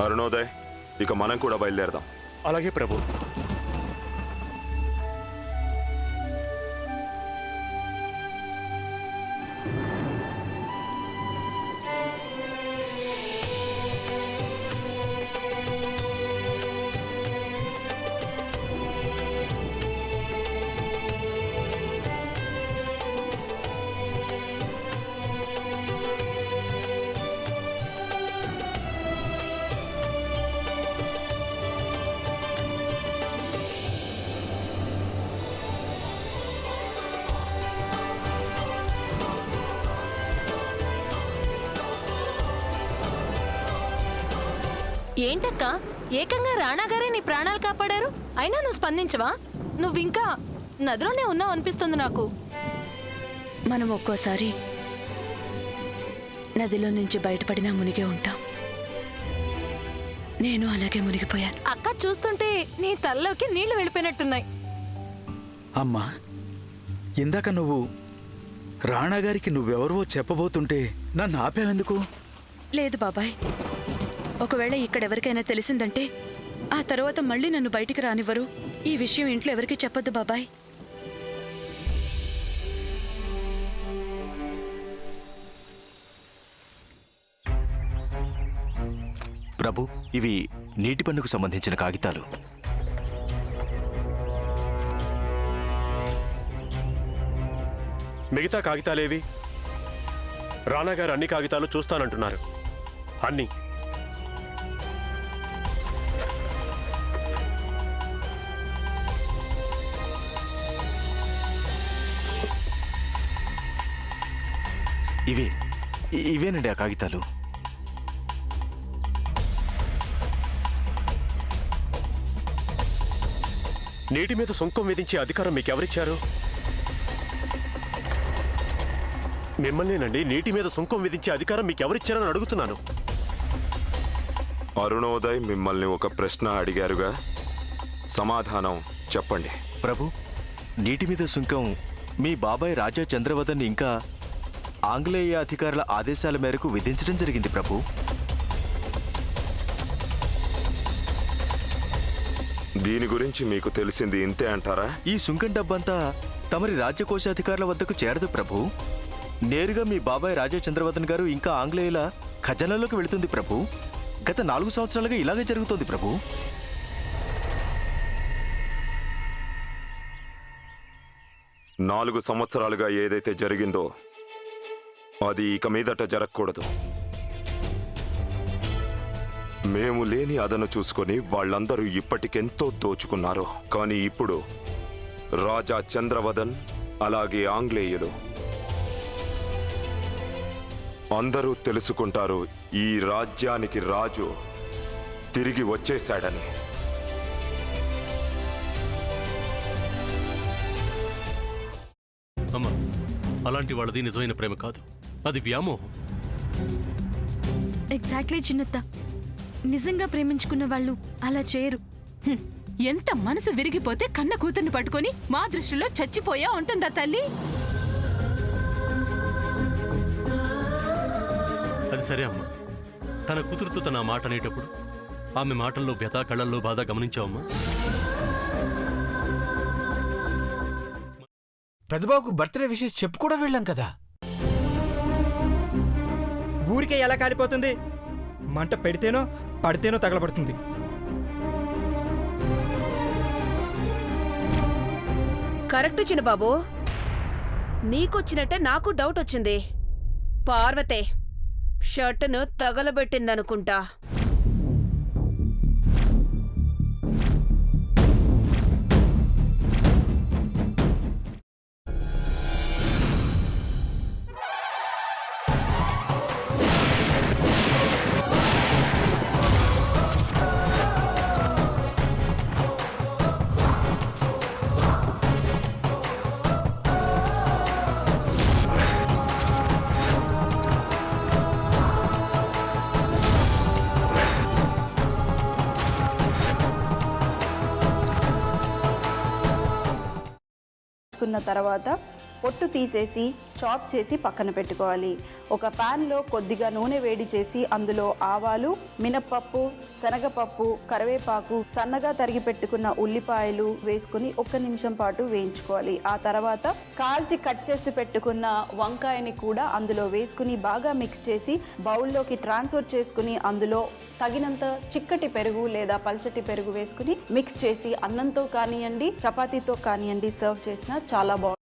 అరుణోదయ్, ఇక మనం కూడా బయలుదేరదాం. అలాగే ప్రభు. ఏంటక్క, ఏకంగా రాణాగారే నీ ప్రాణాలు కాపాడారు, అయినా నువ్వు స్పందించవా? నువ్వింకా నదిలోనే ఉన్నావు అనిపిస్తుంది నాకు. మనం ఒక్కోసారి నదిలో నుంచి బయటపడినా మునిగే ఉంటాం. నేను అలాగే మునిగిపోయాను. అక్క చూస్తుంటే నీ తలలోకి నీళ్లు వెళ్ళిపోయినట్టున్నాయి. అమ్మా, ఇందాక నువ్వు రాణాగారికి నువ్వెవరో చెప్పబోతుంటే నన్ను ఆపేవెందుకు? లేదు బాబాయ్, ఒకవేళ ఇక్కడెవరికైనా తెలిసిందంటే ఆ తర్వాత మళ్ళీ నన్ను బయటికి రానివ్వరు. ఈ విషయం ఇంట్లో ఎవరికీ చెప్పొద్దు బాబాయ్. ప్రభు, ఇవి నీటి పన్నుకు సంబంధించిన కాగితాలు. మిగతా కాగితాలేవి? రాణాగారు అన్ని కాగితాలు చూస్తానంటున్నారు. అన్ని. ఇవేనండి ఆ కాగితాలు. నీటి మీద సుంకం విధించే అధికారం మీకెవరిచ్చారు? మిమ్మల్నేనండి. నీటి మీద సుంకం విధించే అధికారం మీకెవరిచ్చారని అడుగుతున్నాను. అరుణోదయ్ మిమ్మల్ని ఒక ప్రశ్న అడిగారుగా, సమాధానం చెప్పండి. ప్రభు, నీటి మీద సుంకం మీ బాబాయ్ రాజా చంద్రవదన్ ఇంకా ఆంగ్లేయ అధికారుల ఆదేశాల మేరకు విధించడం జరిగింది ప్రభు. దీని గురించి మీకు తెలిసింది ఇంతే అంటారా? ఈ సుంకం డబ్బంతా తమరి రాజ్యకోశాధికారుల వద్దకు చేరదు ప్రభు. నేరుగా మీ బాబాయ్ రాజా చంద్రవదన్ గారు ఇంకా ఆంగ్లేయుల ఖజానాలోకి వెళుతుంది ప్రభు. గత 4 సంవత్సరాలుగా ఇలాగే జరుగుతోంది ప్రభు. నాలుగు సంవత్సరాలుగా ఏదైతే జరిగిందో అది ఇక మీదట జరగకూడదు. మేము లేని అదను చూసుకొని వాళ్ళందరూ ఇప్పటికెంతో దోచుకున్నారు. కానీ ఇప్పుడు రాజా చంద్రవదన్ అలాగే ఆంగ్లేయులు అందరూ తెలుసుకుంటారు ఈ రాజ్యానికి రాజు తిరిగి వచ్చేశాడని. అమ్మా, అలాంటి వాళ్ళది నిజమైన ప్రేమ కాదు, అది వ్యామోహం. ఎగ్జాక్ట్లీ చిన్నత్త, నిజంగా ప్రేమించుకున్న వాళ్ళు అలా చేయరు. ఎంత మనసు విరిగిపోతే కన్న కూతుర్ని పట్టుకొని మా దృష్టిలో చచ్చిపోయా ఉంటుందా తల్లి? అది సరే అమ్మా, తన కూతురుతో తన ఆ మాట అనేటప్పుడు ఆమె మాటల్లో వ్యథ, కళ్ళల్లో బాధ గమనించావమ్మా? పెద్దబాబుకు బర్త్డే విషెస్ చెప్పు కూడా వెళ్ళాం కదా. ఊరికే ఎలా కాలిపోతుంది? మంట పెడితేనో పడితేనో తగలబడుతుంది. కరెక్ట్ చిన్నబాబు, నీకొచ్చినట్టే నాకు డౌట్ వచ్చింది. పార్వతే షర్టును తగలబెట్టిందనుకుంటా. తర్వాత పొట్టు తీసేసి చాప్ చేసి పక్కన పెట్టుకోవాలి. ఒక ప్యాన్లో కొద్దిగా నూనె వేడి చేసి అందులో ఆవాలు, మినప్పప్పు, శనగపప్పు, కరివేపాకు, సన్నగా తరిగి పెట్టుకున్న ఉల్లిపాయలు వేసుకుని 1 నిమిషం పాటు వేయించుకోవాలి. ఆ తర్వాత కాల్చి కట్ చేసి పెట్టుకున్న వంకాయని కూడా అందులో వేసుకుని బాగా మిక్స్ చేసి బౌల్లోకి ట్రాన్స్ఫర్ చేసుకుని అందులో తగినంత చిక్కటి పెరుగు లేదా పల్చటి పెరుగు వేసుకుని మిక్స్ చేసి అన్నంతో కానివ్వండి, చపాతీతో కానివ్వండి సర్వ్ చేసినా చాలా బాగుంటుంది.